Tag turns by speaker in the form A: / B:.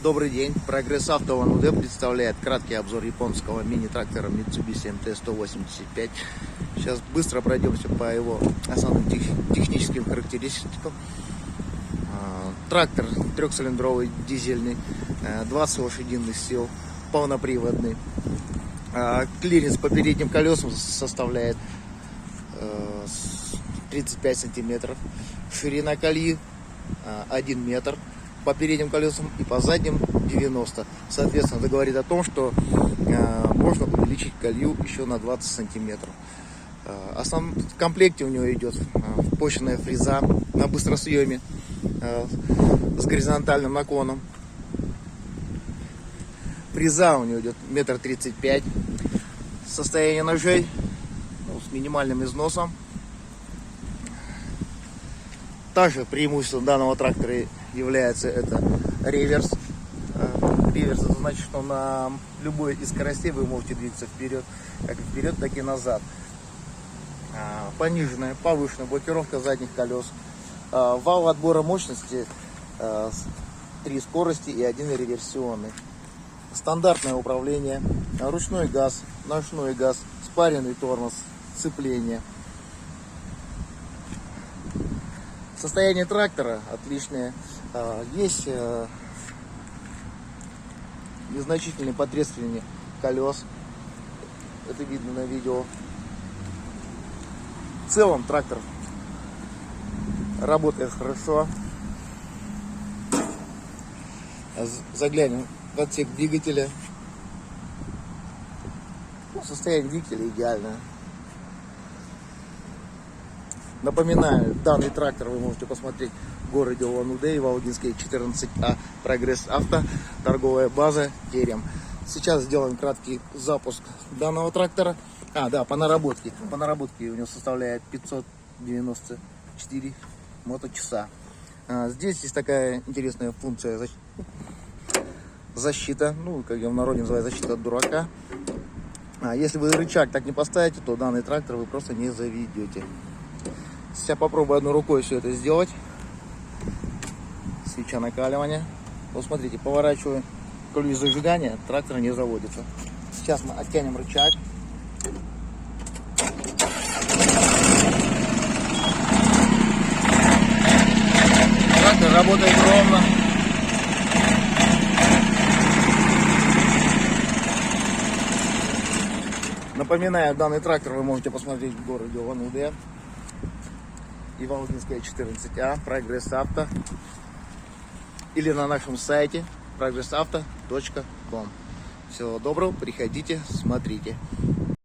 A: Добрый день. Прогресс Авто Улан Удэ представляет краткий обзор японского мини-трактора Mitsubishi MT-185. Сейчас быстро пройдемся по его основным техническим характеристикам. Трактор трехцилиндровый, дизельный, 20 лошадиных сил, полноприводный. Клиренс по передним колесам составляет 35 сантиметров. Ширина колеи 1 метр по передним колесам и по задним 90. Соответственно, это говорит о том, что можно увеличить колею еще на 20 сантиметров. В комплекте у него идет впущенная фреза на быстросъеме с горизонтальным наклоном. Фреза у него идет 1,35 м. Состояние ножей с минимальным износом. Также преимуществом данного трактора является это реверс. Реверс — это значит, что на любой из скоростей вы можете двигаться вперед, как вперед, так и назад. Пониженная, повышенная блокировка задних колес. Вал отбора мощности 3 скорости и 1 реверсионный. Стандартное управление, ручной газ, ножной газ, спаренный тормоз, сцепление. Состояние трактора отличное. Есть незначительные потрескивания колес. Это видно на видео. В целом трактор работает хорошо. Заглянем в отсек двигателя. Состояние двигателя идеальное. Напоминаю, данный трактор вы можете посмотреть в городе Улан Удэ и Волгинской 14А. Прогресс Авто, торговая база Терем. Сейчас сделаем краткий запуск данного трактора. По наработке. По наработке у него составляет 594 моточаса. Здесь есть такая интересная функция защита. Как я в народе называю, защита от дурака. Если вы рычаг так не поставите, то данный трактор вы просто не заведете. Сейчас попробую одной рукой все это сделать. Свеча накаливания. Вот смотрите, поворачиваю колею зажигания, трактор не заводится. Сейчас мы оттянем рычаг. Трактор работает ровно. Напоминаю, данный трактор вы можете посмотреть в городе Улан Удэ и Волгинская 14А, Прогресс Авто, или на нашем сайте progressauto.com. Всего доброго, приходите, смотрите.